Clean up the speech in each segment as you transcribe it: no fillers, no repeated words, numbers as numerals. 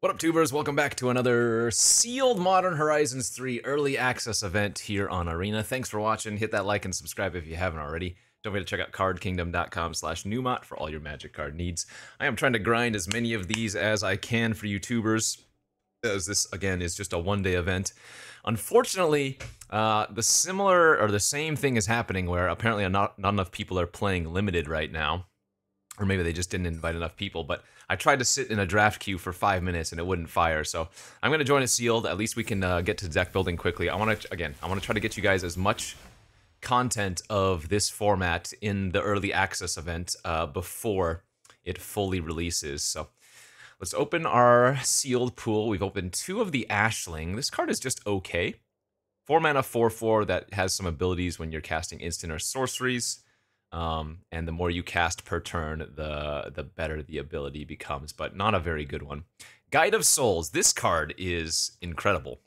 What up, tubers? Welcome back to another sealed Modern Horizons 3 early access event here on Arena. Thanks for watching. Hit that like and subscribe if you haven't already. Don't forget to check out cardkingdom.com/numot for all your magic card needs. I am trying to grind as many of these as I can for you tubers, as this, again, is just a one-day event. Unfortunately, the same thing is happening where apparently not enough people are playing limited right now. Or maybe they just didn't invite enough people, but I tried to sit in a draft queue for 5 minutes and it wouldn't fire, so I'm going to join a sealed. At least we can get to deck building quickly. I want to try to get you guys as much content of this format in the early access event before it fully releases. So let's open our sealed pool. We've opened 2 of the Ashling. This card is just okay. 4 mana 4/4 that has some abilities when you're casting instant or sorceries. And the more you cast per turn, the better the ability becomes, but not a very good one. Guide of Souls. This card is incredible.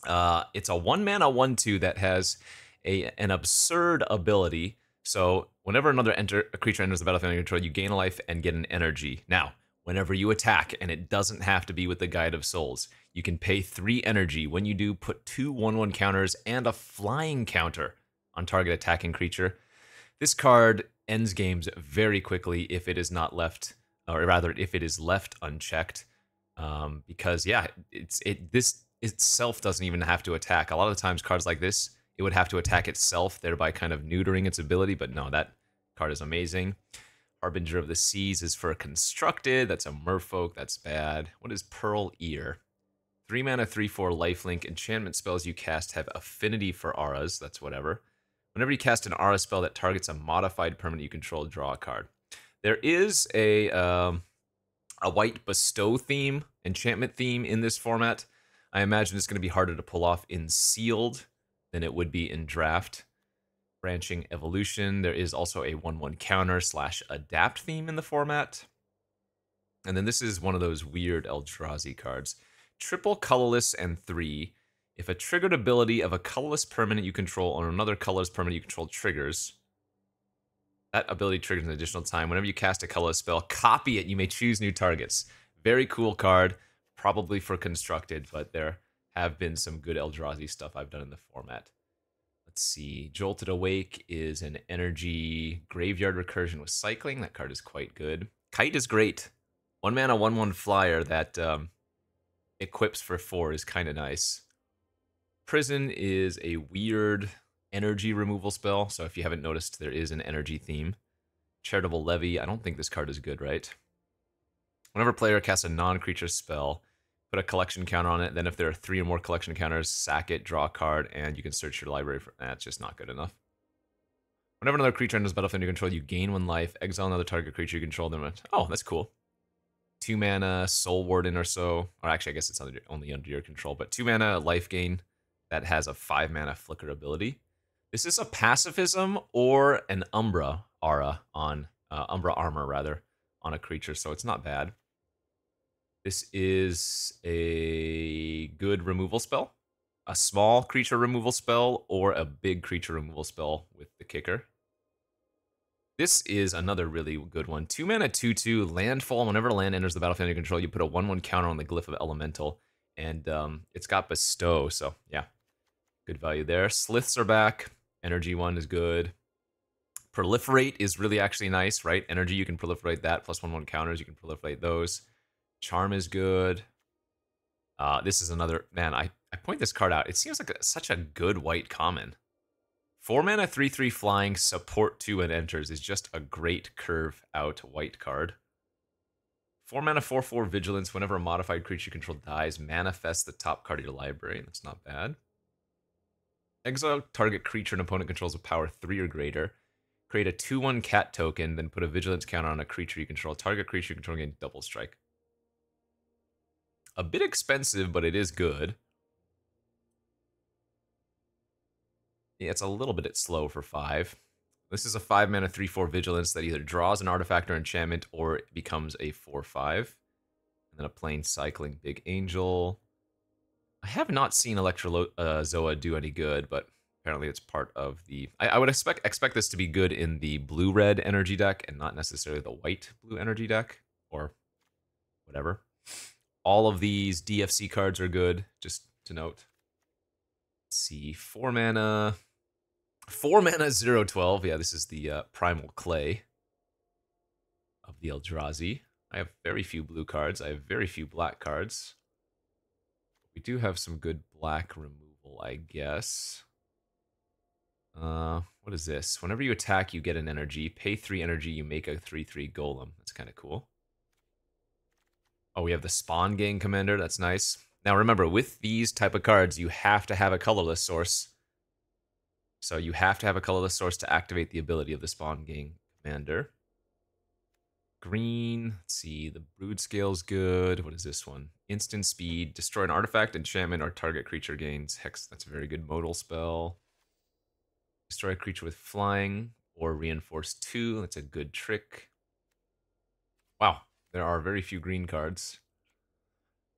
It's a 1 mana 1/2 that has an absurd ability. So whenever a creature enters the battlefield under your control, you gain a life and get an energy. Now, whenever you attack, and it doesn't have to be with the Guide of Souls, you can pay 3 energy. When you do, put 2 1/1 counters and a flying counter on target attacking creature. This card ends games very quickly if it is not left, or rather, if it is left unchecked. Because yeah, this itself doesn't even have to attack. A lot of the times, cards like this, it would have to attack itself, thereby kind of neutering its ability. But no, that card is amazing. Harbinger of the Seas is for constructed. That's a merfolk. That's bad. What is Pearl Ear? 3 mana 3/4 lifelink. Enchantment spells you cast have affinity for auras. That's whatever. Whenever you cast an aura spell that targets a modified permanent you control, draw a card. There is a white bestow theme, enchantment theme in this format. I imagine it's going to be harder to pull off in sealed than it would be in draft. Branching evolution. There is also a 1/1 counter / adapt theme in the format. And then this is one of those weird Eldrazi cards. Triple colorless and 3. If a triggered ability of a colorless permanent you control or another colorless permanent you control triggers, that ability triggers an additional time. Whenever you cast a colorless spell, copy it. You may choose new targets. Very cool card, probably for constructed, but there have been some good Eldrazi stuff I've done in the format. Let's see. Jolted Awake is an energy graveyard recursion with cycling. That card is quite good. Kite is great. 1 mana 1/1 flyer that equips for 4 is kind of nice. Prison is a weird energy removal spell, so if you haven't noticed, there is an energy theme. Charitable Levy, I don't think this card is good, right? Whenever a player casts a non-creature spell, put a collection counter on it, then if there are 3 or more collection counters, sack it, draw a card, and you can search your library for... That's just not good enough. Whenever another creature enters the battlefield under your control, you gain 1 life, exile another target creature you control them. Oh, that's cool. 2 mana Soul Warden or so, or actually I guess it's only under your control, but 2 mana life gain that has a 5 mana flicker ability. This is a pacifism or an Umbra aura on Umbra armor rather on a creature, so it's not bad. This is a good removal spell, a small creature removal spell or a big creature removal spell with the kicker. This is another really good one. 2 mana 2/2 landfall. Whenever a land enters the battlefield under your control, you put a 1/1 counter on the Glyph of Elemental, and it's got bestow, so yeah. Good value there. Sliths are back. Energy 1 is good. Proliferate is really actually nice, right? Energy, you can proliferate that. Plus 1/1 counters, you can proliferate those. Charm is good. This is another... Man, I point this card out. It seems like such a good white common. 4 mana 3/3 flying, support 2 and enters is just a great curve out white card. 4 mana 4/4 vigilance. Whenever a modified creature you control dies, manifest the top card of your library. That's not bad. Exile target creature an opponent controls with power 3 or greater. Create a 2/1 cat token, then put a vigilance counter on a creature you control. Target creature you control gains double strike. A bit expensive, but it is good. Yeah, it's a little bit slow for 5. This is a 5 mana 3/4 vigilance that either draws an artifact or enchantment or it becomes a 4/5. And then a plain cycling big angel. I have not seen Electrozoa do any good, but apparently it's part of the... I would expect this to be good in the blue-red energy deck and not necessarily the white-blue energy deck, or whatever. All of these DFC cards are good, just to note. Let's see, 4 mana. 4 mana 0/12. Yeah, this is the Primal Clay of the Eldrazi. I have very few blue cards. I have very few black cards. We do have some good black removal, I guess. What is this? Whenever you attack, you get an energy. Pay 3 energy, you make a 3/3 golem. That's kind of cool. Oh, we have the Spawn Gang Commander. That's nice. Now remember, with these type of cards, you have to have a colorless source. So you have to have a colorless source to activate the ability of the Spawn Gang Commander. Green, let's see, the Brood Scale's good. What is this one? Instant speed, destroy an artifact, enchantment, or target creature gains Hex. That's a very good modal spell. Destroy a creature with flying, or reinforce 2. That's a good trick. Wow, there are very few green cards.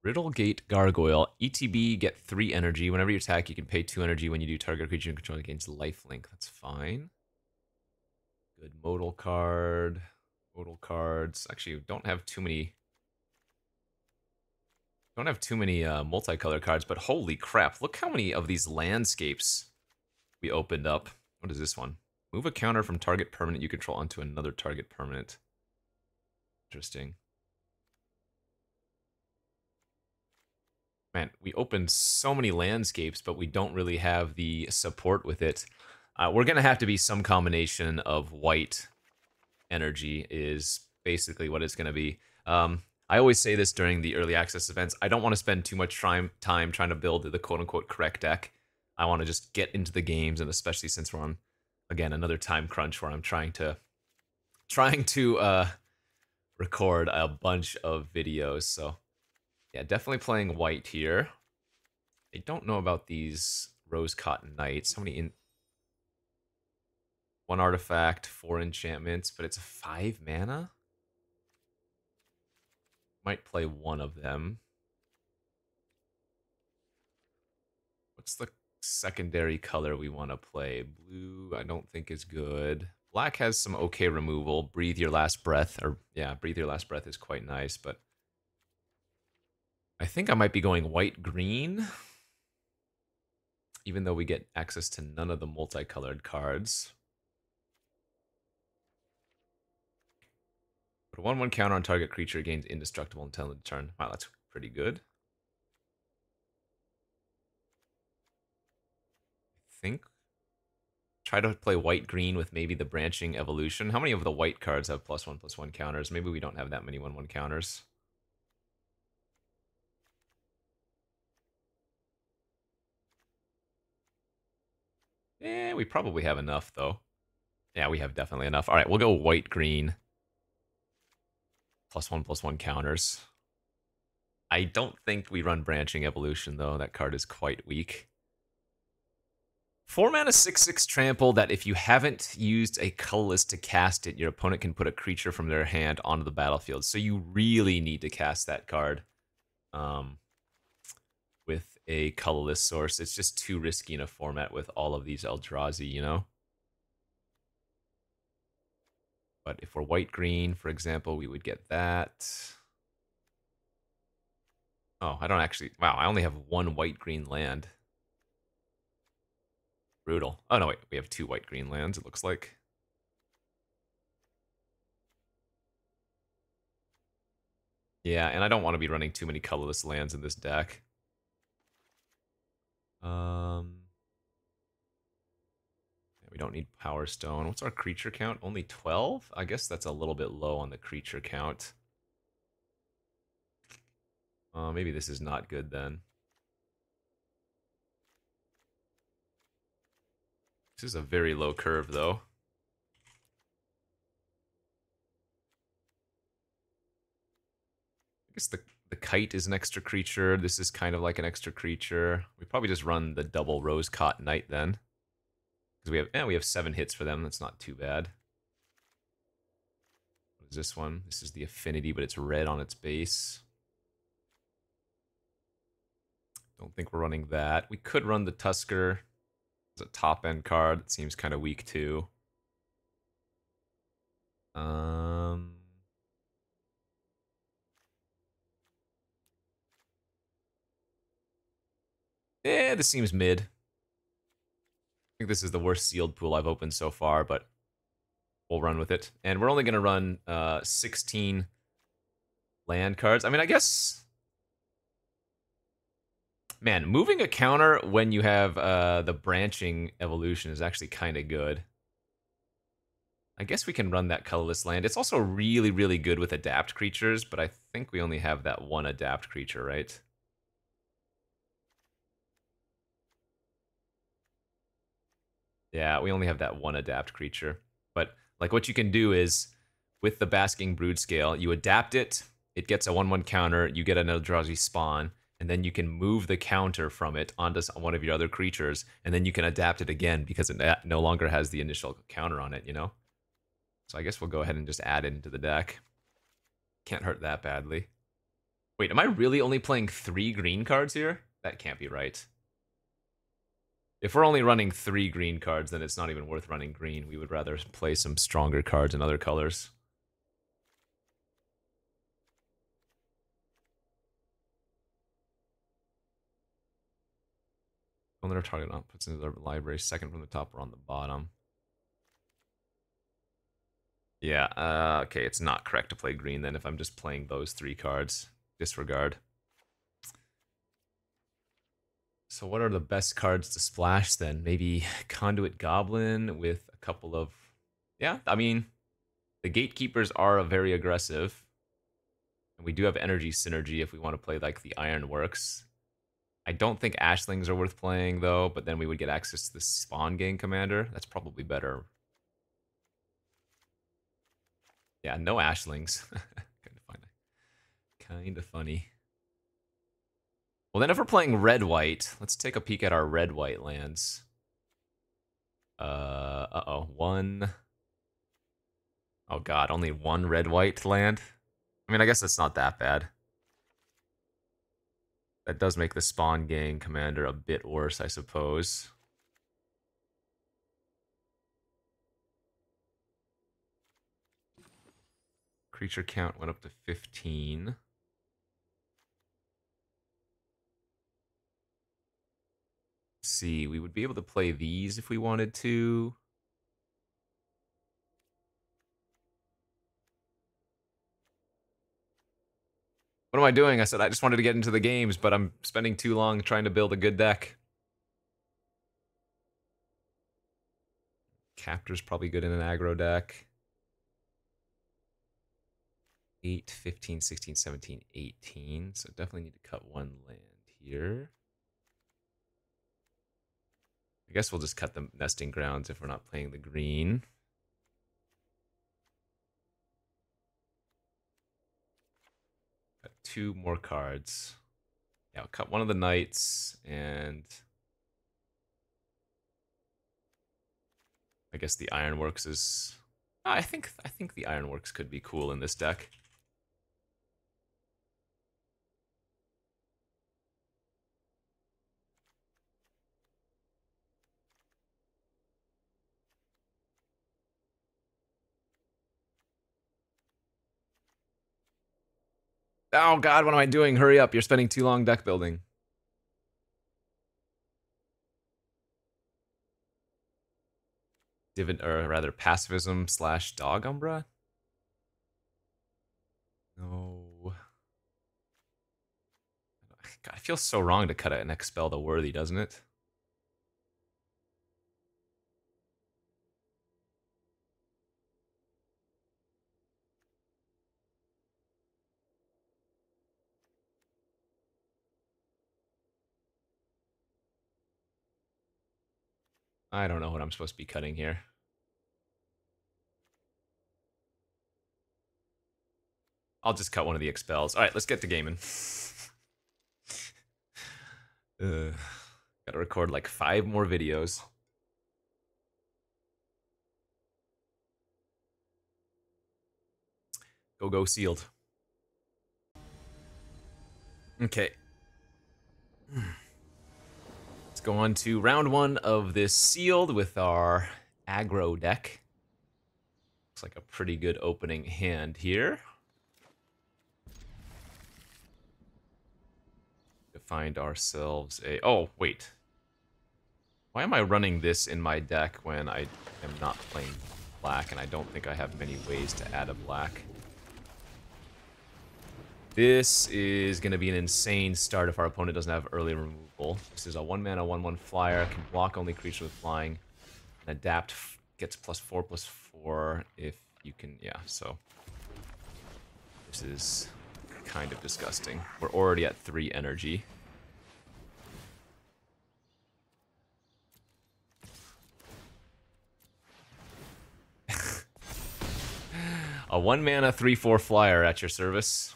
Riddlegate Gargoyle. ETB, get 3 energy. Whenever you attack, you can pay 2 energy when you do target creature and control gains lifelink. That's fine. Good modal card. Modal cards. Actually, don't have too many multicolor cards, but holy crap, look how many of these landscapes we opened up. What is this one? Move a counter from target permanent you control onto another target permanent. Interesting. Man, we opened so many landscapes, but we don't really have the support with it. We're going to have to be some combination of white energy is basically what it's going to be. I always say this during the early access events. I don't want to spend too much time trying to build the quote-unquote correct deck. I want to just get into the games, and especially since we're on, again, another time crunch where I'm trying to record a bunch of videos. So yeah, definitely playing white here. I don't know about these Rose Cotton Knights. How many in... 1 artifact, 4 enchantments, but it's a 5 mana? Might play one of them. What's the secondary color we want to play? Blue, I don't think is good. Black has some okay removal. Breathe Your Last Breath, or yeah, Breathe Your Last Breath is quite nice, but I think I might be going white-green, even though we get access to none of the multicolored cards. Put a 1/1 counter on target creature, gains indestructible until end of turn. Wow, that's pretty good. I think try to play white-green with maybe the branching evolution. How many of the white cards have +1/+1 counters? Maybe we don't have that many 1/1 counters. We probably have enough, though. Yeah, we have definitely enough. All right, we'll go white-green. +1/+1 counters. I don't think we run branching evolution, though. That card is quite weak. 4 mana 6/6 trample that if you haven't used a colorless to cast it, your opponent can put a creature from their hand onto the battlefield. So you really need to cast that card with a colorless source. It's just too risky in a format with all of these Eldrazi, you know? But if we're white-green, for example, we would get that. Oh, I don't actually... Wow, I only have 1 white-green land. Brutal. Oh, no, wait. We have 2 white-green lands, it looks like. Yeah, and I don't want to be running too many colorless lands in this deck. We don't need Power Stone. What's our creature count? Only 12? I guess that's a little bit low on the creature count. Maybe this is not good then. This is a very low curve, though. I guess the kite is an extra creature. This is kind of like an extra creature. We probably just run the double Rose Cotton Knight then. Because we have 7 hits for them. That's not too bad. What is this one? This is the Affinity, but it's red on its base. Don't think we're running that. We could run the Tusker. It's a top-end card. It seems kind of weak, too. This seems mid. I think this is the worst sealed pool I've opened so far, but we'll run with it. And we're only going to run 16 land cards. I mean, I guess... Man, moving a counter when you have the branching evolution is actually kind of good. I guess we can run that colorless land. It's also really, really good with adapt creatures, but I think we only have that one adapt creature, right? Yeah, we only have that one adapt creature. But like what you can do is, with the Basking Brood Scale, you adapt it, it gets a 1/1 counter, you get an Eldrazi spawn, and then you can move the counter from it onto one of your other creatures, and then you can adapt it again because it no longer has the initial counter on it, you know? So I guess we'll go ahead and just add it into the deck. Can't hurt that badly. Wait, am I really only playing 3 green cards here? That can't be right. If we're only running 3 green cards, then it's not even worth running green. We would rather play some stronger cards in other colors. Only our target on puts into the library, second from the top or on the bottom. Yeah, okay, it's not correct to play green then if I'm just playing those 3 cards. Disregard. So what are the best cards to splash then? Maybe Conduit Goblin with a couple of... Yeah, I mean, the Gatekeepers are very aggressive. And we do have Energy Synergy if we want to play like the Ironworks. I don't think Ashlings are worth playing though, but then we would get access to the Spawn Gang Commander. That's probably better. Yeah, no Ashlings. Kind of funny. Well, then if we're playing red-white, let's take a peek at our red-white lands. Uh-oh. One... Oh god, only one red-white land? I mean, I guess that's not that bad. That does make the Spawn Gang Commander a bit worse, I suppose. Creature count went up to 15. Let's see, we would be able to play these if we wanted to. What am I doing? I said I just wanted to get into the games, but I'm spending too long trying to build a good deck. Captor's probably good in an aggro deck. 8, 15, 16, 17, 18. So definitely need to cut one land here. I guess we'll just cut the nesting grounds if we're not playing the green. Got 2 more cards. Yeah, I'll cut one of the knights, and I guess the Ironworks is... I think the Ironworks could be cool in this deck. Oh god, what am I doing? Hurry up, you're spending too long deck building. Or rather, pacifism / dog umbra? No. God, it feels so wrong to cut an expel the worthy, doesn't it? I don't know what I'm supposed to be cutting here. I'll just cut one of the expels. Alright, let's get to gaming. Gotta record like 5 more videos. Go sealed. Okay. Let's go on to round 1 of this sealed with our aggro deck. Looks like a pretty good opening hand here. find ourselves a... Oh, wait. Why am I running this in my deck when I am not playing black, and I don't think I have many ways to add a black? This is going to be an insane start if our opponent doesn't have early removal. This is a 1-mana 1/1 flyer, can block only creature with flying, and adapt gets +4/+4 if you can... Yeah, so... This is kind of disgusting. We're already at 3 energy. A 1-mana 3/4 flyer at your service.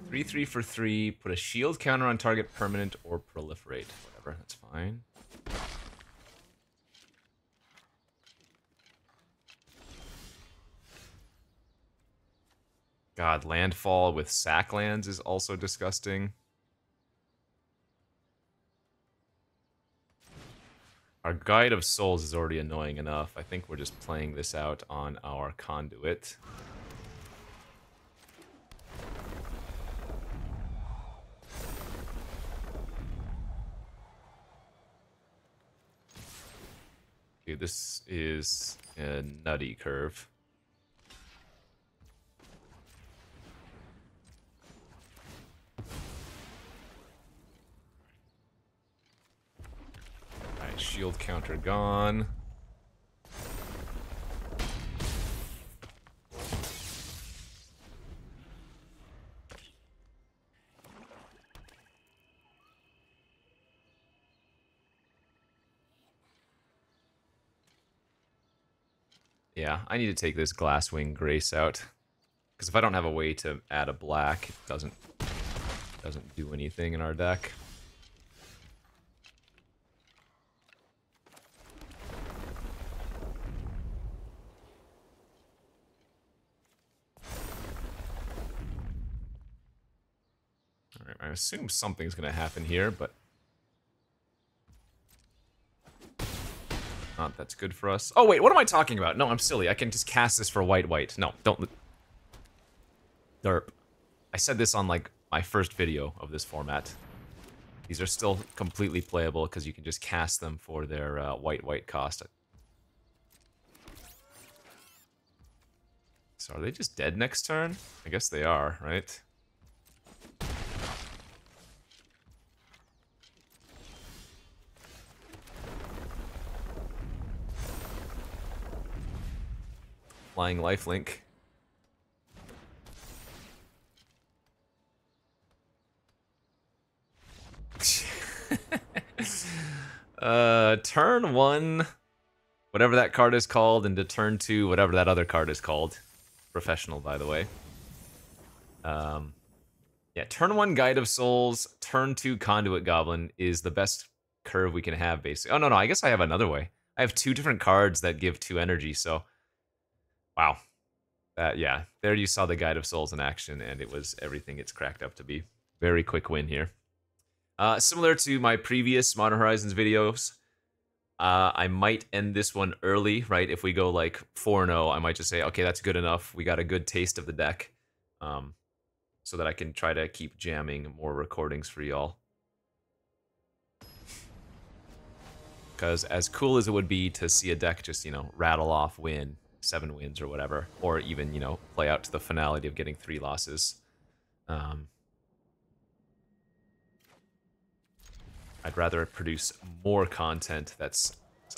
3/3 for 3. Put a shield counter on target permanent or proliferate. Whatever, that's fine. God, landfall with sack lands is also disgusting. Our Guide of Souls is already annoying enough. I think we're just playing this out on our Conduit. Okay, this is a nutty curve. Shield counter gone. Yeah, I need to take this Glasswing Grace out. Because if I don't have a way to add a black, it doesn't do anything in our deck. Alright, I assume something's going to happen here, but... Not that's good for us. Oh wait, what am I talking about? No, I'm silly. I can just cast this for white. No, don't... Derp. I said this on, like, my first video of this format. These are still completely playable because you can just cast them for their white cost. So are they just dead next turn? I guess they are, right? Flying lifelink. Turn 1, whatever that card is called, into turn 2, whatever that other card is called. Professional, by the way. Yeah, turn 1 Guide of Souls, turn 2 Conduit Goblin is the best curve we can have, basically. Oh, no, I guess I have another way. I have 2 different cards that give 2 energy, so... Wow. Yeah, there you saw the Guide of Souls in action, and it was everything it's cracked up to be. Very quick win here. Similar to my previous Modern Horizons videos, I might end this one early, right? If we go like 4-0, I might just say, okay, that's good enough. We got a good taste of the deck, so that I can try to keep jamming more recordings for y'all. Because as cool as it would be to see a deck just, rattle off, win, 7 wins or whatever, or even, play out to the finality of getting 3 losses. I'd rather produce more content that's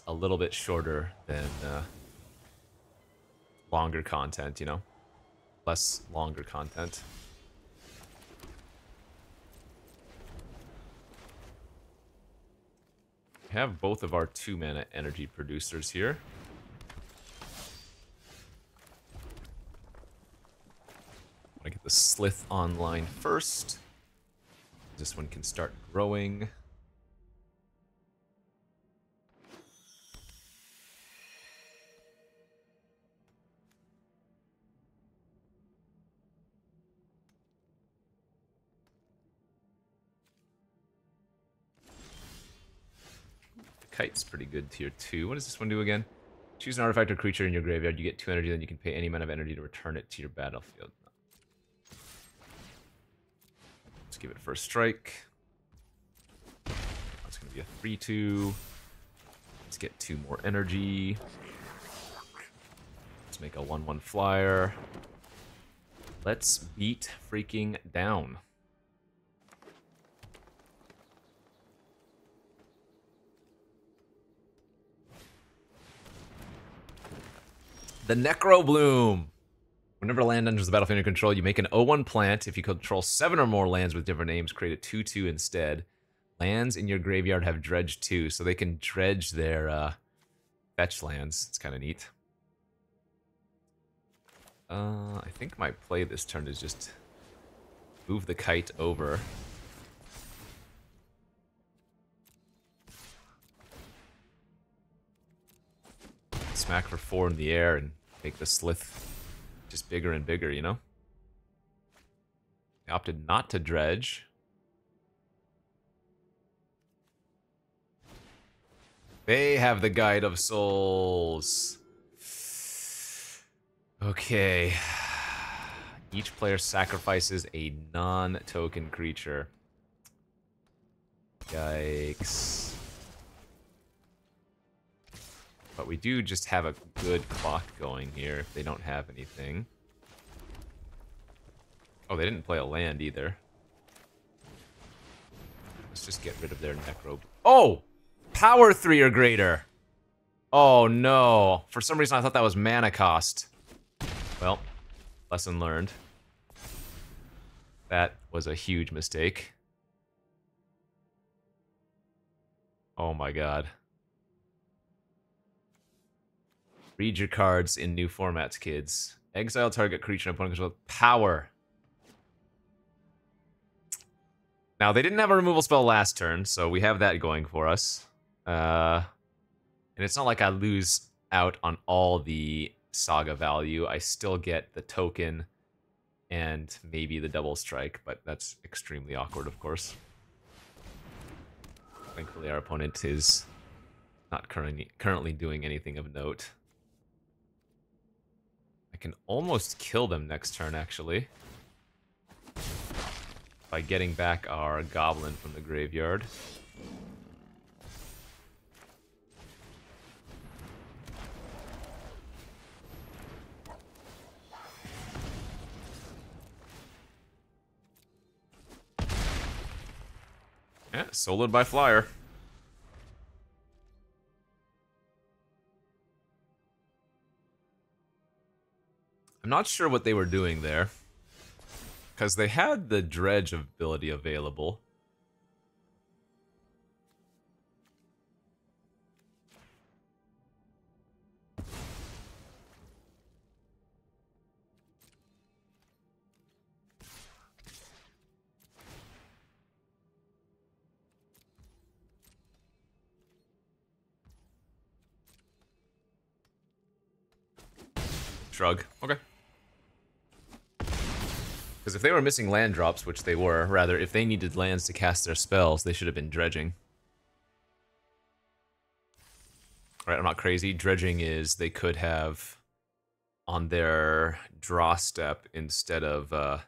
a little bit shorter than longer content, Less longer content. We have both of our 2-mana energy producers here. I want to get the Slith online first. This one can start growing. Kite's pretty good tier 2. What does this one do again? Choose an artifact or creature in your graveyard. You get 2 energy, then you can pay any amount of energy to return it to your battlefield. Let's give it first strike. That's going to be a 3-2. Let's get 2 more energy. Let's make a 1-1 flyer. Let's beat freaking down. The Necro Bloom. Whenever a land enters the battlefield under control, you make an 0-1 plant. If you control 7 or more lands with different names, create a 2-2 instead. Lands in your graveyard have dredge 2, so they can dredge their fetch lands. It's kind of neat. I think my play this turn is just move the kite over. Smack for 4 in the air and make the slith just bigger and bigger, you know? I opted not to dredge. They have the Guide of Souls. Okay. Each player sacrifices a non-token creature. Yikes. But we do just have a good clock going here if they don't have anything. Oh, they didn't play a land either. Let's just get rid of their Necro. Oh! Power 3 or greater! Oh no. For some reason I thought that was mana cost. Well, lesson learned. That was a huge mistake. Oh my god. Read your cards in new formats, kids. Exile target creature and opponent control with power. Now, they didn't have a removal spell last turn, so we have that going for us. And it's not like I lose out on all the Saga value. I still get the token and maybe the double strike, but that's extremely awkward, of course. Thankfully, our opponent is not currently doing anything of note. I can almost kill them next turn, actually. By getting back our goblin from the graveyard. Yeah, soloed by flyer. I'm not sure what they were doing there. Because they had the dredge ability available. Shrug. Okay. Because if they were missing land drops, which they were, rather, if they needed lands to cast their spells, they should have been dredging. Alright, I'm not crazy. Dredging is they could have, on their draw step, instead of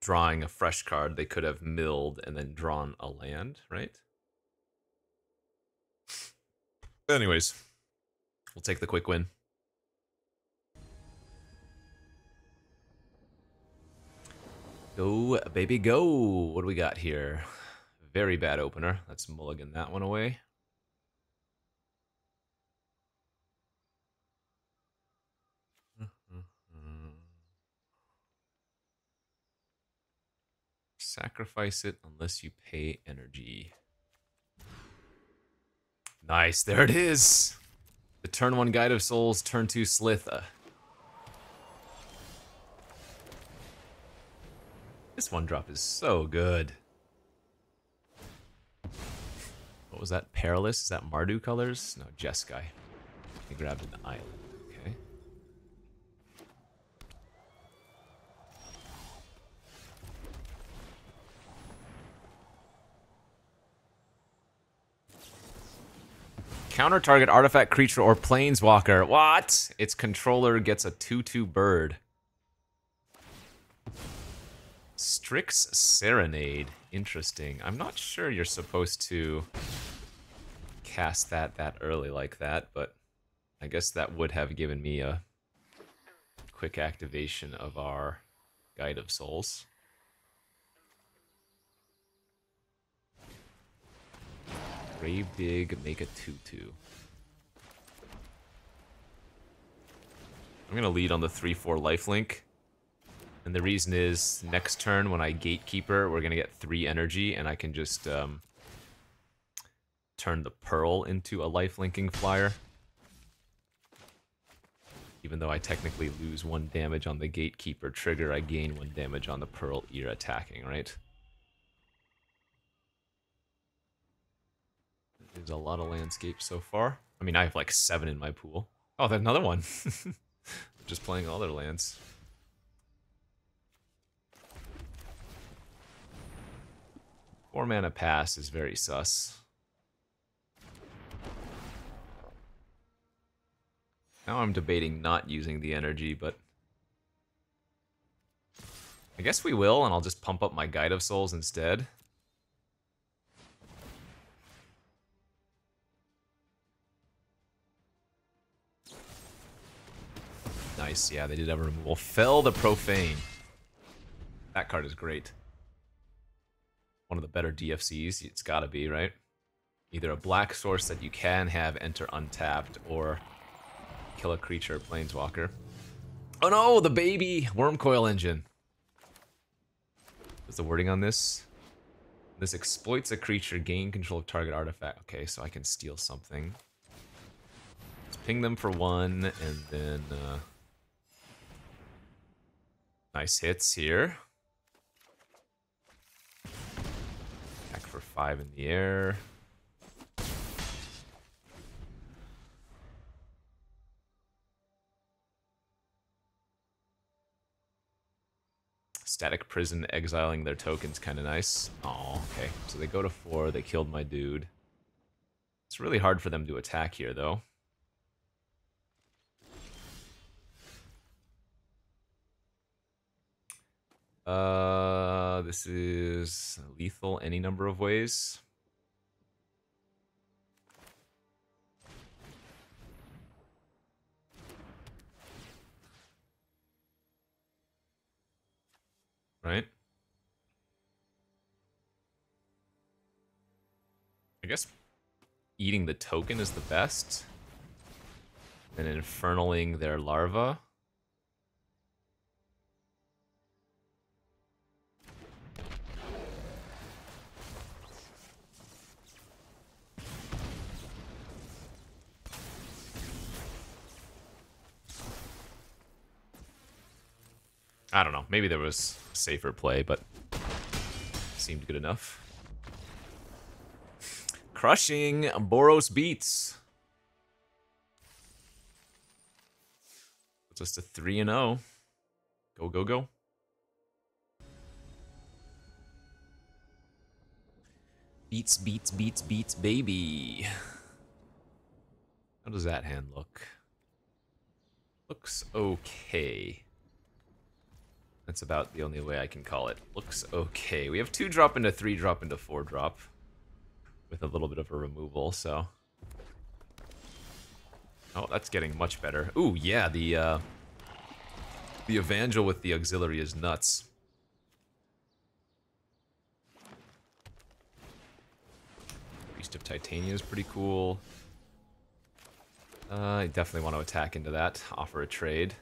drawing a fresh card, they could have milled and then drawn a land, right? Anyways, we'll take the quick win. Go, baby, go. What do we got here? Very bad opener. Let's mulligan that one away. Sacrifice it unless you pay energy. Nice, there it is. The turn 1 Guide of Souls, turn 2 Slith. This one drop is so good. What was that? Perilous? Is that Mardu colors? No, Jeskai. He grabbed an island. Okay. Counter target artifact, creature, or planeswalker. What? Its controller gets a 2/2 bird. Strix Serenade. Interesting. I'm not sure you're supposed to cast that early like that, but I guess that would have given me a quick activation of our Guide of Souls. Grave Dig, make a 2/2. I'm gonna lead on the 3/4 lifelink. And the reason is, next turn when I Gatekeeper, we're gonna get 3 energy, and I can just turn the Pearl into a lifelinking flyer. Even though I technically lose 1 damage on the Gatekeeper trigger, I gain 1 damage on the Pearl ear attacking, right? There's a lot of landscape so far. I mean, I have like 7 in my pool. Oh, there's another one. Just playing all their lands. Four mana pass is very sus. Now I'm debating not using the energy, but I guess we will, and I'll just pump up my Guide of Souls instead. Nice, yeah, they did have a removal. Fell the Profane. That card is great. One of the better DFCs, it's gotta be, right? Either a black source that you can have enter untapped, or kill a creature, planeswalker. Oh no, the baby Wormcoil Engine. What's the wording on this? This exploits a creature, gain control of target artifact. Okay, so I can steal something. Let's ping them for 1, and then nice hits here. Attack for 5 in the air. Static Prison, exiling their tokens, kind of nice. Oh, okay. So they go to 4, they killed my dude. It's really hard for them to attack here, though. This is lethal any number of ways. Right? I guess eating the token is the best. And infernaling their larva. I don't know, maybe there was a safer play, but seemed good enough. Crushing Boros Beats. Puts us to 3-0. Go, go, go. Beats, beats, beats, beats, baby. How does that hand look? Looks okay. That's about the only way I can call it. Looks okay. We have 2-drop into 3-drop into 4-drop. With a little bit of a removal, so... Oh, that's getting much better. Ooh, yeah, the Evangel with the auxiliary is nuts. Priest of Titania is pretty cool. I definitely want to attack into that. Offer a trade.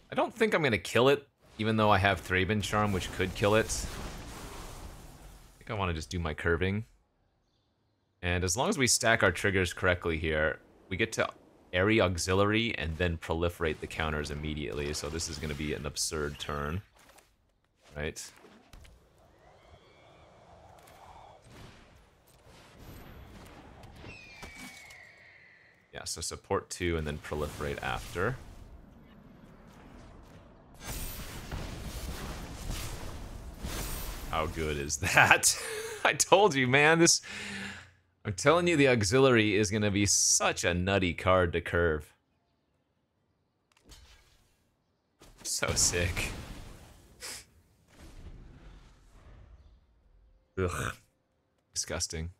I don't think I'm going to kill it, even though I have Thraben Charm, which could kill it. I think I want to just do my curving. And as long as we stack our triggers correctly here, we get to Airy Auxiliary and then proliferate the counters immediately, so this is going to be an absurd turn. Right? Yeah, so support 2 and then proliferate after. How good is that? I told you, man, this... I'm telling you, the auxiliary is going to be such a nutty card to curve. So sick. Ugh. Disgusting.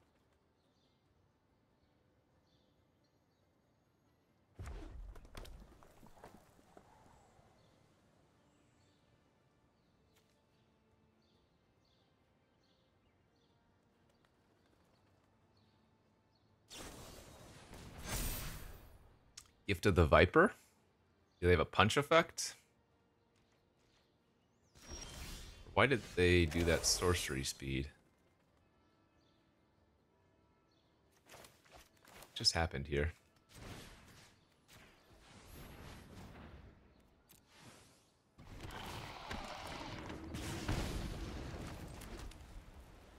Gift of the Viper? Do they have a punch effect? Why did they do that sorcery speed? What just happened here?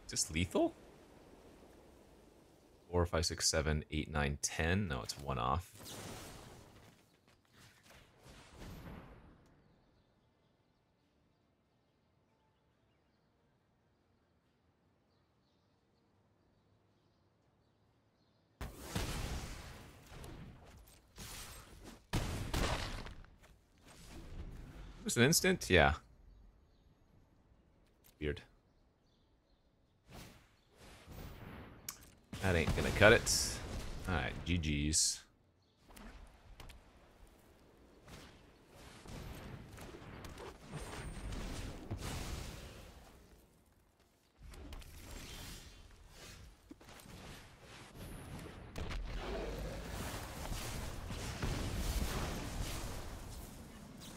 Is this lethal? 4, 5, 6, 7, 8, 9, 10. No, it's 1 off. Was it an instant? Yeah. Weird. That ain't gonna cut it. Alright, GG's.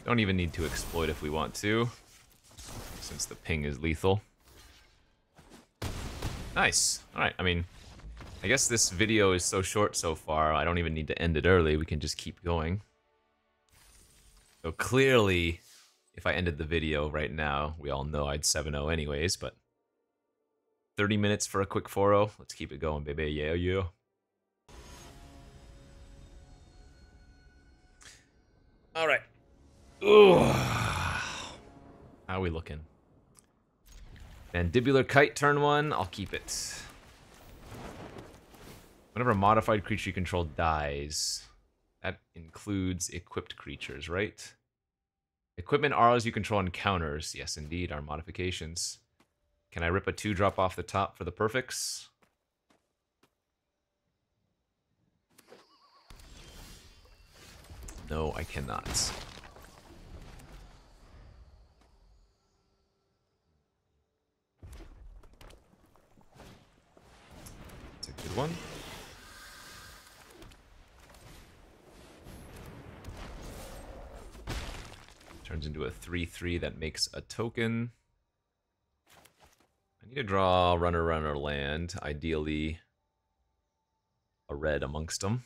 Don't even need to exploit if we want to, since the ping is lethal. Nice. Alright, I mean, I guess this video is so short so far, I don't even need to end it early, we can just keep going. So clearly, if I ended the video right now, we all know I'd 7-0 anyways, but 30 minutes for a quick 4-0. Let's keep it going, baby. Yeah, yeah. Alright. Ooh. How are we looking? Mandibular Kite turn 1, I'll keep it. Whenever a modified creature you control dies, that includes equipped creatures, right? Equipment auras you control encounters. Yes, indeed, our modifications. Can I rip a 2-drop off the top for the perfects? No, I cannot. It's a good one. Turns into a 3/3 that makes a token. I need to draw runner land, ideally a red amongst them.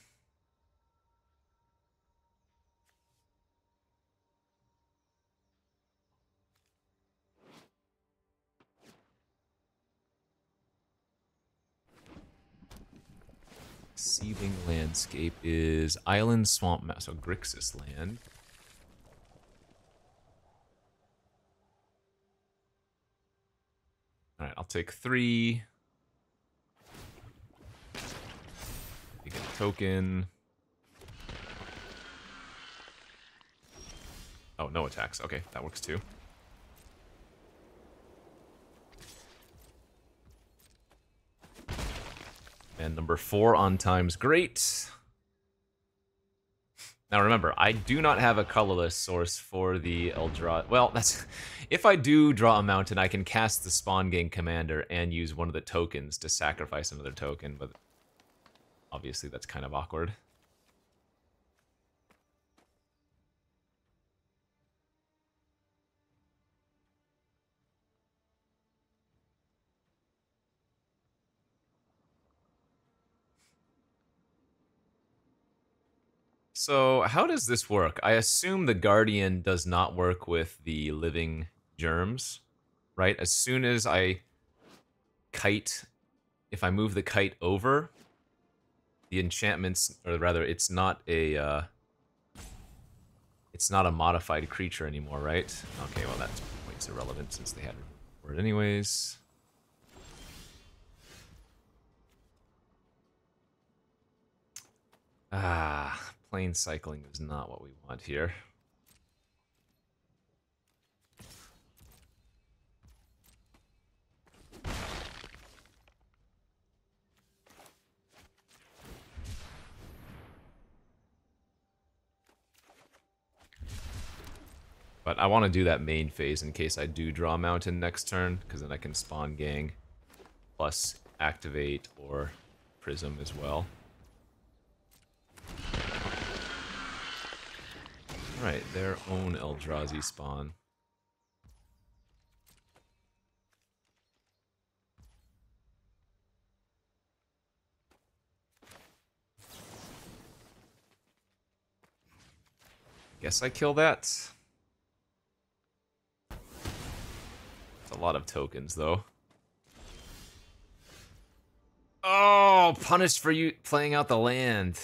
Seething Landscape is Island Swamp Map, so Grixis land. Alright, I'll take 3. You get a token. Oh, no attacks. Okay, that works too. And number 4 on time's great. Now remember, I do not have a colorless source for the Eldrazi. Well, that's... If I do draw a mountain, I can cast the Spawn Gang Commander and use one of the tokens to sacrifice another token, but obviously that's kind of awkward. So, how does this work? I assume the Guardian does not work with the living germs, right? As soon as I kite, if I move the kite over, the enchantments, or rather, it's not a modified creature anymore, right? Okay, well that point's irrelevant since they had word anyways. Ah, plane cycling is not what we want here. But I want to do that main phase in case I do draw Mountain next turn, because then I can spawn Gang, plus activate or Prism as well. Alright, their own Eldrazi spawn. Guess I kill that. It's a lot of tokens, though. Oh, punished for you playing out the land.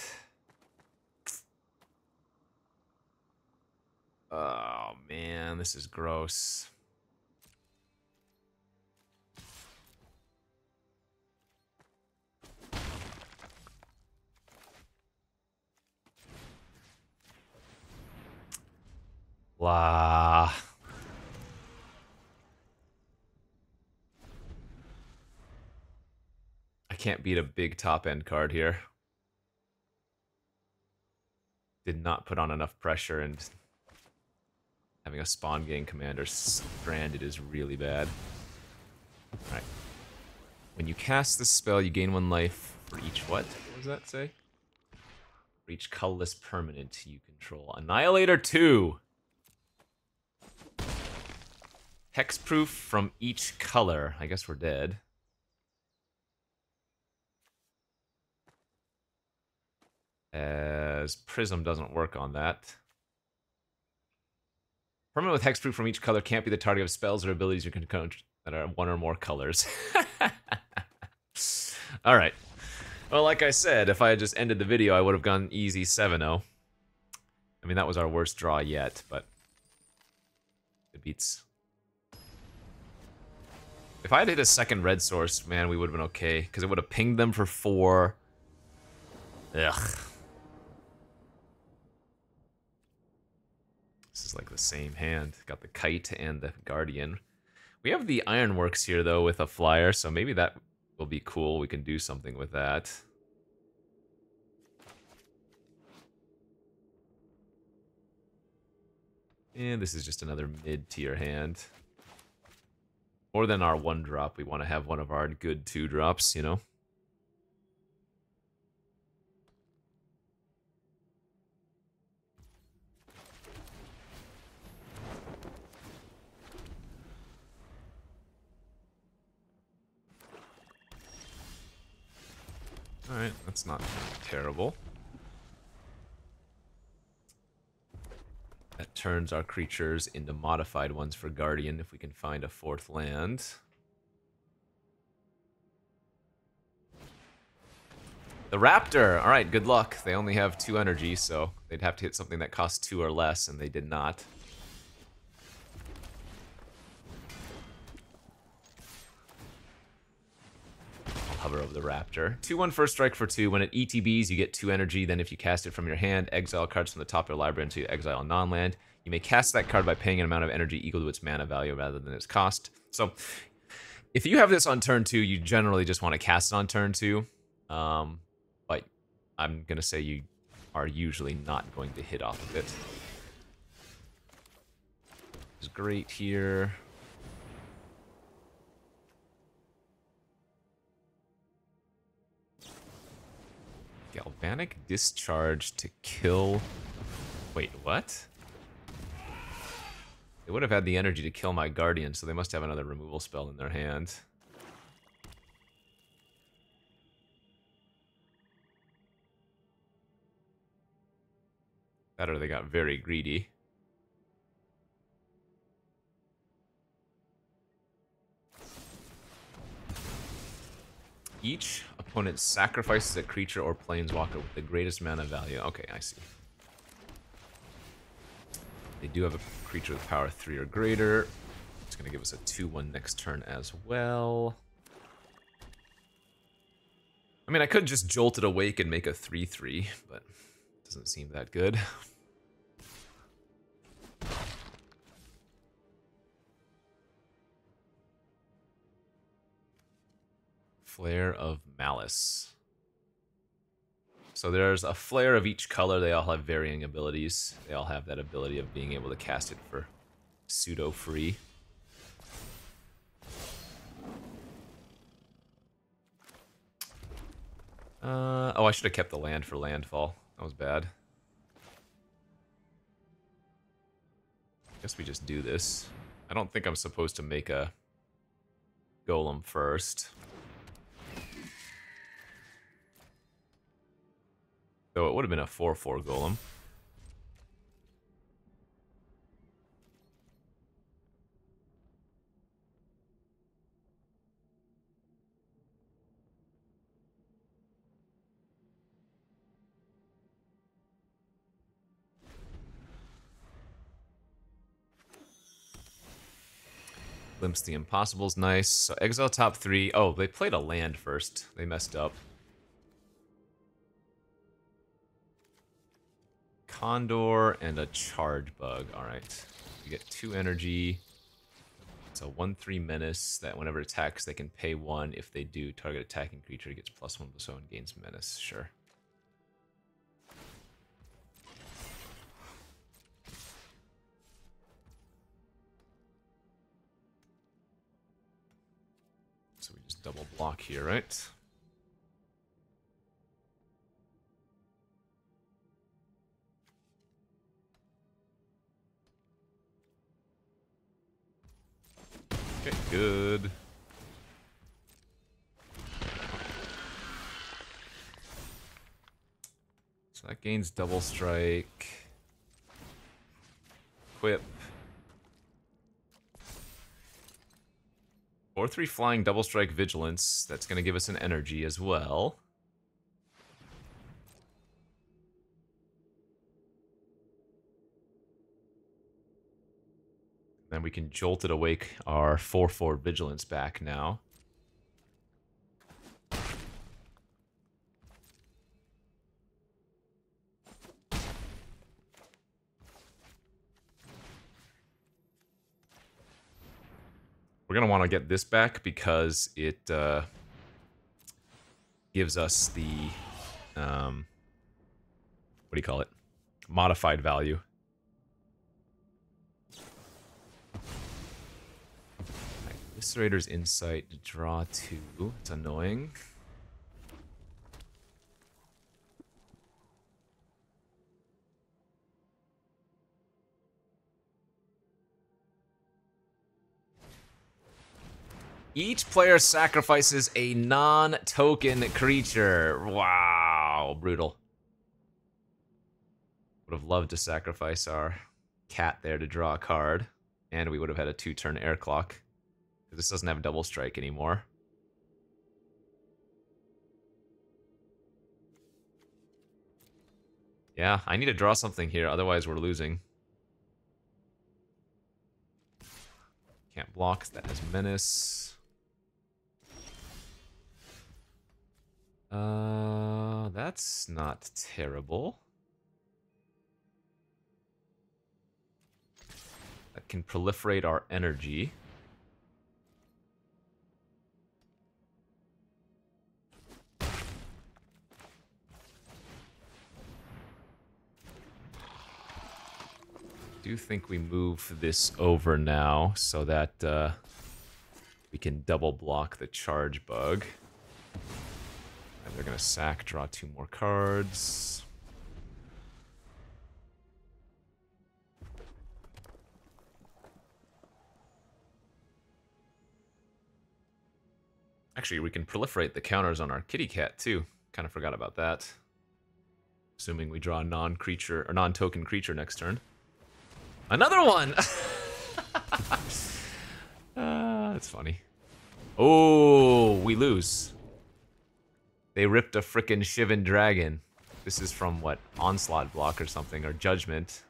Oh, man, this is gross. Blah. I can't beat a big top-end card here. Did not put on enough pressure, and having a spawn gang commander stranded is really bad. Alright. When you cast this spell, you gain 1 life for each what? What does that say? For each colorless permanent you control. Annihilator 2! Hexproof from each color. I guess we're dead. As Prism doesn't work on that. Permanent with hexproof from each color can't be the target of spells or abilities you can control that are 1 or more colors. Alright. Well, like I said, if I had just ended the video, I would have gone easy 7-0. I mean, that was our worst draw yet, but it beats. If I had hit a second red source, man, we would have been okay, because it would have pinged them for 4. Ugh. This is like the same hand. Got the Kite and the Guardian. We have the Ironworks here, though, with a flyer, so maybe that will be cool. We can do something with that. And this is just another mid-tier hand. More than our 1-drop, we want to have one of our good 2-drops, you know? Alright, that's not terrible. That turns our creatures into modified ones for Guardian if we can find a 4th land. The Raptor! Alright, good luck. They only have 2 energy, so they'd have to hit something that costs 2 or less, and they did not. Hover over the Raptor. 2/1 first strike for 2. When it ETBs, you get 2 energy. Then if you cast it from your hand, exile cards from the top of your library until you exile a non-land. You may cast that card by paying an amount of energy equal to its mana value rather than its cost. So, if you have this on turn 2, you generally just want to cast it on turn 2. But I'm going to say you are usually not going to hit off of it. It's great here. Galvanic Discharge to kill... Wait, what? They would have had the energy to kill my Guardian, so they must have another removal spell in their hand. That or they got very greedy. Each opponent sacrifices a creature or planeswalker with the greatest mana value. Okay, I see. They do have a creature with power 3 or greater. It's going to give us a 2/1 next turn as well. I mean, I could just Jolt It Awake and make a 3/3, but it doesn't seem that good. Flare of Malice. So there's a flare of each color. They all have varying abilities. They all have that ability of being able to cast it for pseudo-free. Oh, I should have kept the land for landfall. That was bad. Guess we just do this. I don't think I'm supposed to make a golem first. Though it would have been a 4/4 golem. Glimpse the Impossible's nice. So exile top 3. Oh, they played a land first. They messed up. Condor and a charge bug. Alright. We get 2 energy. It's a 1/3 menace that whenever it attacks, they can pay 1. If they do, target attacking creature gets +1 so and gains menace. Sure. So we just double block here, right? Okay, good. So that gains double strike. Equip. 4/3 flying double strike vigilance. That's going to give us an energy as well. Then we can Jolted Awake our 4/4 vigilance back now. We're going to want to get this back because it gives us the, what do you call it? Modified value. Eviscerator's Insight to draw 2. It's annoying. Each player sacrifices a non-token creature. Wow, brutal. Would have loved to sacrifice our cat there to draw a card. And we would have had a 2-turn air clock. This doesn't have double strike anymore. Yeah, I need to draw something here, otherwise we're losing. Can't block, that has menace. That's not terrible. That can proliferate our energy. Do think we move this over now so that we can double block the charge bug. And they're gonna sack, draw 2 more cards. Actually, we can proliferate the counters on our kitty cat too. Kind of forgot about that. Assuming we draw a non-creature or non-token creature next turn. Another one! That's funny. Oh, we lose. They ripped a frickin' Shivan Dragon. This is from, what, Onslaught block or something, or Judgment.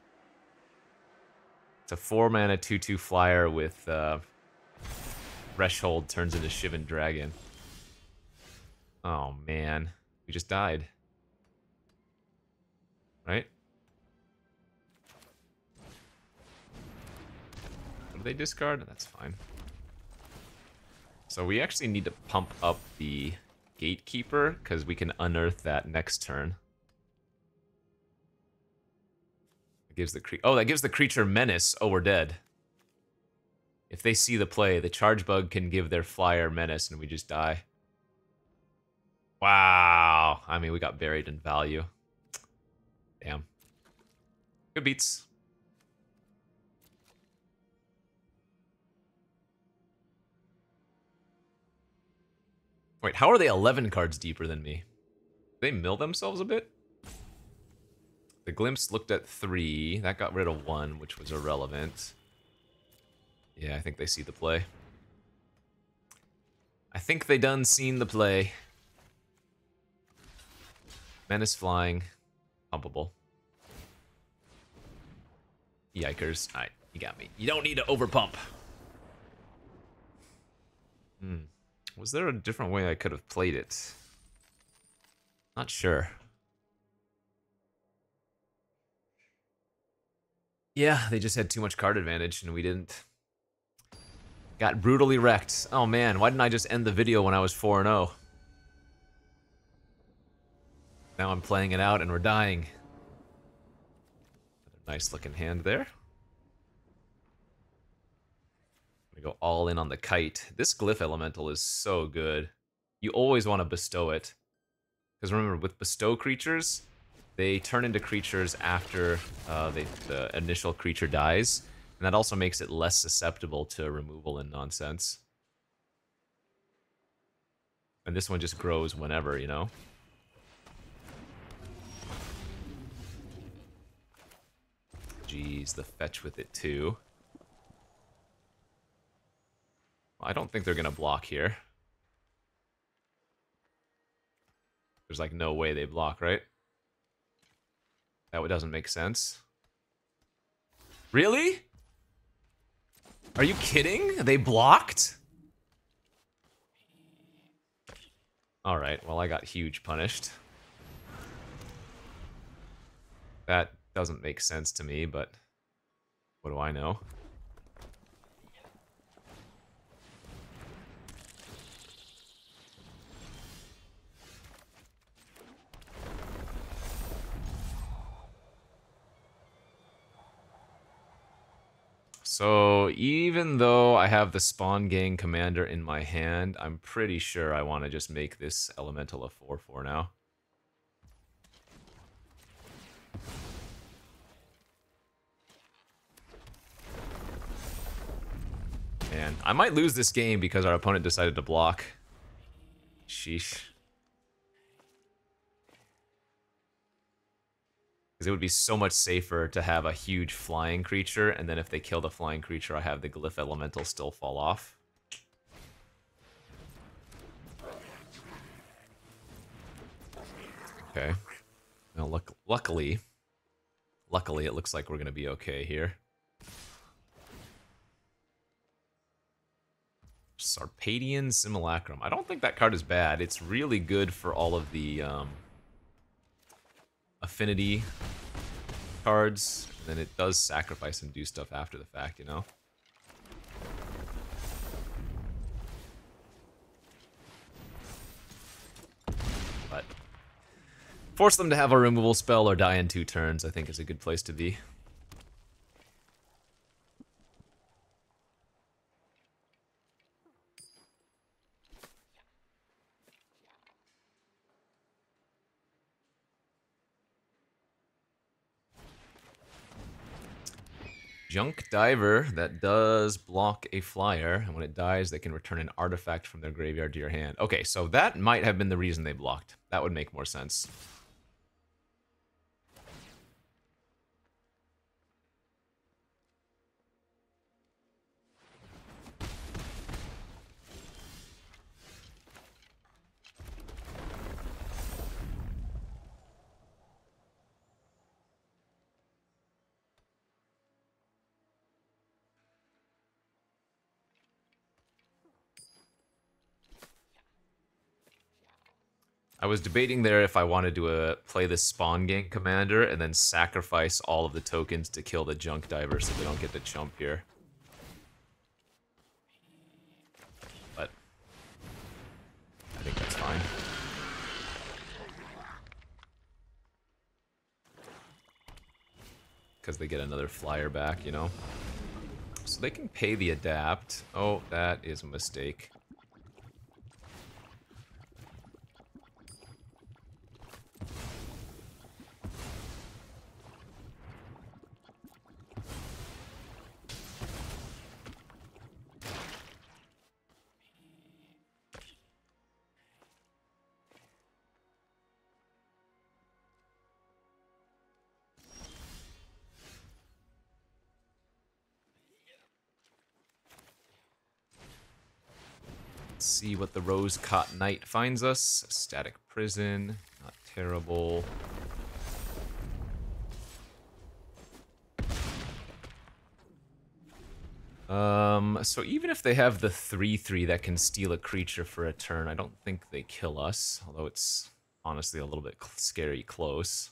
It's a 4-mana 2/2 flyer with Threshold turns into Shivan Dragon. Oh, man. We just died. Right? What do they discard? That's fine. So we actually need to pump up the Gatekeeper, because we can unearth that next turn. It gives the that gives the creature menace. Oh, we're dead. If they see the play, the charge bug can give their flyer menace and we just die. Wow. I mean, we got buried in value. Damn. Good beats. Wait, how are they 11 cards deeper than me? They mill themselves a bit? The Glimpse looked at 3. That got rid of 1, which was irrelevant. Yeah, I think they see the play. I think they done seen the play. Menace flying. Pumpable. Yikers. Alright, you got me. You don't need to overpump. Was there a different way I could have played it? Not sure. Yeah, they just had too much card advantage and we didn't. Got brutally wrecked. Oh man, why didn't I just end the video when I was 4-0? Now I'm playing it out and we're dying. Another nice looking hand there. I'm gonna go all in on the kite. This glyph elemental is so good. You always want to bestow it. Because remember, with bestow creatures, they turn into creatures after the initial creature dies. And that also makes it less susceptible to removal and nonsense. And this one just grows whenever, you know? Jeez, the fetch with it too. Well, I don't think they're gonna block here. There's like no way they block, right? That doesn't make sense. Really? Are you kidding? They blocked? Alright, well I got huge punished. That doesn't make sense to me, but what do I know? So even though I have the Spawn Gang Commander in my hand, I'm pretty sure I want to just make this elemental a 4/4 now. Man, I might lose this game because our opponent decided to block. Sheesh. Because it would be so much safer to have a huge flying creature, and then if they kill the flying creature, I have the Glyph Elemental still fall off. Okay. Now, luckily, it looks like we're going to be okay here. Sarpadian Simulacrum. I don't think that card is bad. It's really good for all of the affinity cards. And then it does sacrifice and do stuff after the fact, you know? But force them to have a removal spell or die in 2 turns, I think is a good place to be. Junk Diver, that does block a flyer, and when it dies, they can return an artifact from their graveyard to your hand. Okay, so that might have been the reason they blocked. That would make more sense. I was debating there if I wanted to play the Spawn Gang Commander and then sacrifice all of the tokens to kill the Junk Diver so they don't get to chump here. But I think that's fine. Because they get another flyer back, you know? So they can pay the adapt. Oh, that is a mistake. See what the Rose-Caught Knight finds us. Static Prison, not terrible. So even if they have the 3/3 that can steal a creature for a turn, I don't think they kill us, although it's honestly a little bit scary close.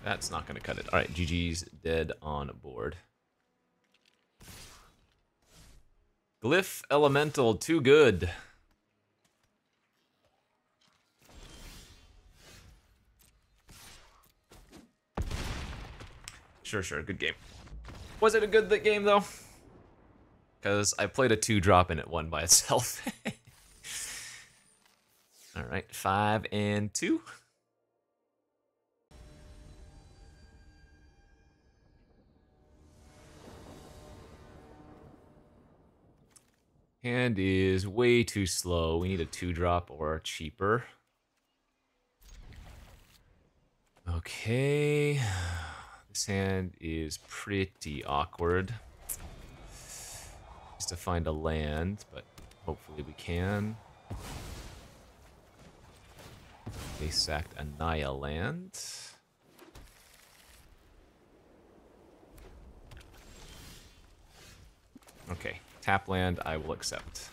That's not going to cut it. All right, GG's dead on board. Glyph Elemental, too good. Sure, good game. Was it a good game, though? Because I played a 2-drop and it won by itself. All right, 5 and 2. Hand is way too slow. We need a 2-drop or cheaper. Okay. This hand is pretty awkward. Just to find a land, but hopefully we can. They sacked a Naya land. Okay, tap land, I will accept.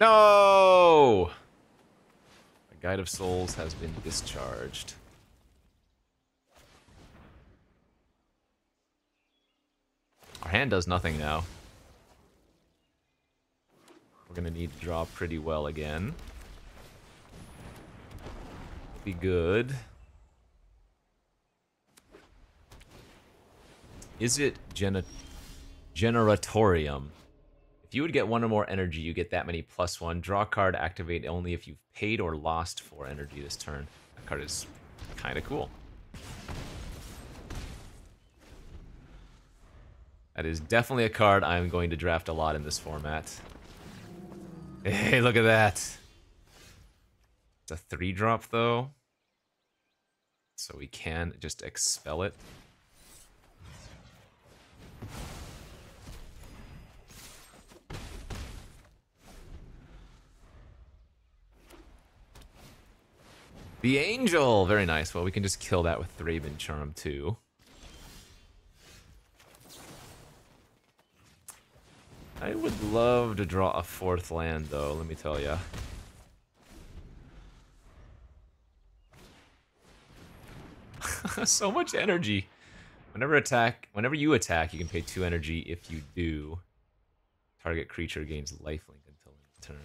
No! The Guide of Souls has been discharged. Our hand does nothing now. We're gonna need to draw pretty well again. Be good. Is it Generatorium? If you would get 1 or more energy, you get that many +1. Draw card, activate only if you've paid or lost 4 energy this turn. That card is kind of cool. That is definitely a card I'm going to draft a lot in this format. Hey, look at that. It's a 3-drop, though. So we can just expel it. The Angel! Very nice. Well, we can just kill that with Thraben Charm, too. I would love to draw a 4th land, though, let me tell ya. So much energy. Whenever you attack, you can pay 2 energy. If you do, target creature gains lifelink until end of turn.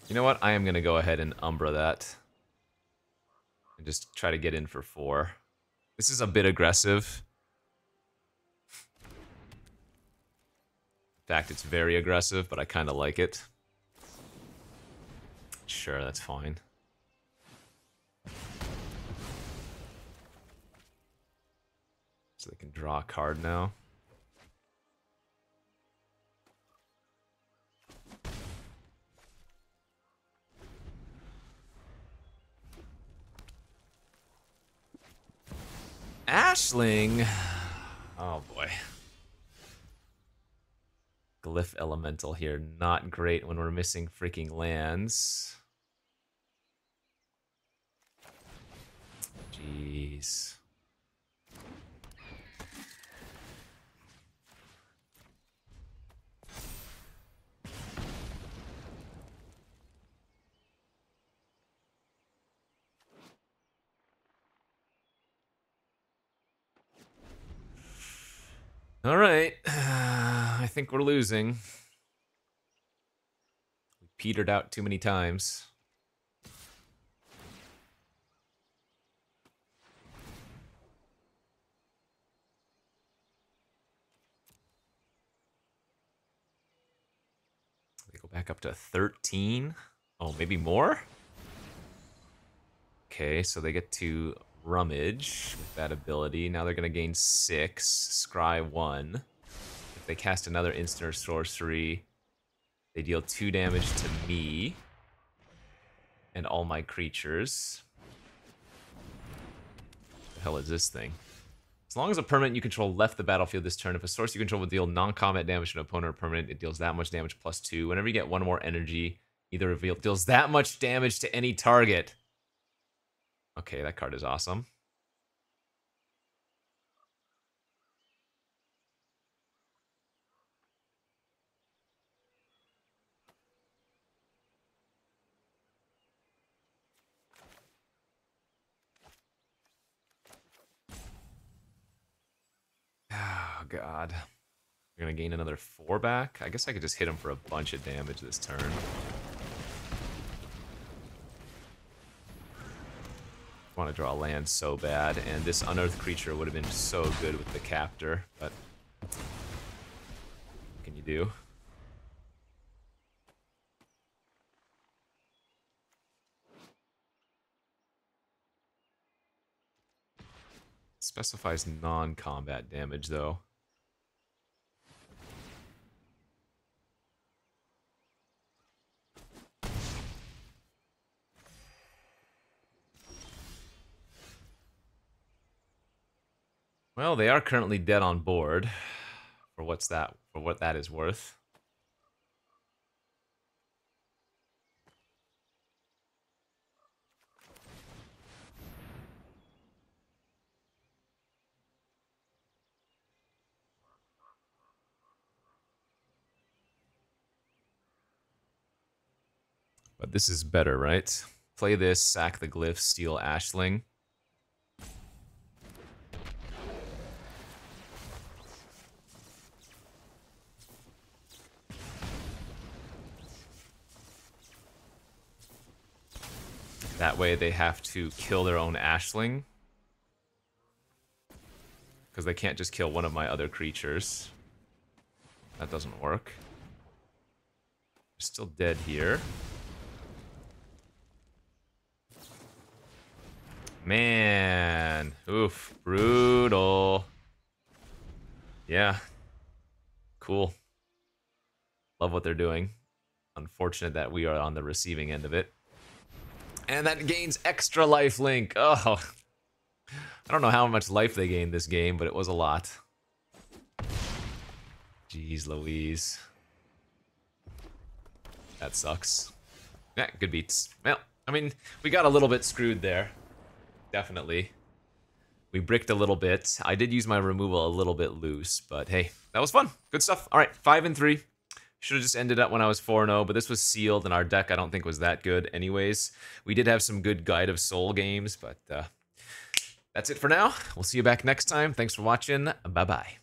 You know what? I am going to go ahead and Umbra that. And just try to get in for 4. This is a bit aggressive. In fact, it's very aggressive, but I kind of like it. Sure, that's fine. So they can draw a card now. Ashling. Oh boy. Glyph Elemental here. Not great when we're missing freaking lands. Jeez. All right, I think we're losing. We petered out too many times. They go back up to 13. Oh, maybe more? Okay, so they get to Rummage with that ability. Now they're going to gain 6, Scry 1. If they cast another instant or sorcery, they deal 2 damage to me and all my creatures. What the hell is this thing? As long as a permanent you control left the battlefield this turn, if a source you control will deal non-combat damage to an opponent or permanent, it deals that much damage plus 2. Whenever you get 1 more energy, either reveal deals that much damage to any target. Okay, that card is awesome. Oh, God. We're going to gain another 4 back? I guess I could just hit him for a bunch of damage this turn. I want to draw a land so bad, and this unearthed creature would have been so good with the captor, but what can you do? Specifies non-combat damage, though. Well, they are currently dead on board. For what's that? For what that is worth. But this is better, right? Play this, sack the glyph, steal Ashling. That way they have to kill their own Ashling. Because they can't just kill one of my other creatures. That doesn't work. They're still dead here. Man. Oof. Brutal. Yeah. Cool. Love what they're doing. Unfortunate that we are on the receiving end of it. And that gains extra life link. Oh. I don't know how much life they gained this game, but it was a lot. Jeez Louise. That sucks. Yeah, good beats. Well, I mean, we got a little bit screwed there. Definitely. We bricked a little bit. I did use my removal a little bit loose, but hey, that was fun. Good stuff. All right, 5-3. Should have just ended up when I was 4-0, but this was sealed, and our deck I don't think was that good anyways. We did have some good Guide of Soul games, but that's it for now. We'll see you back next time. Thanks for watching. Bye-bye.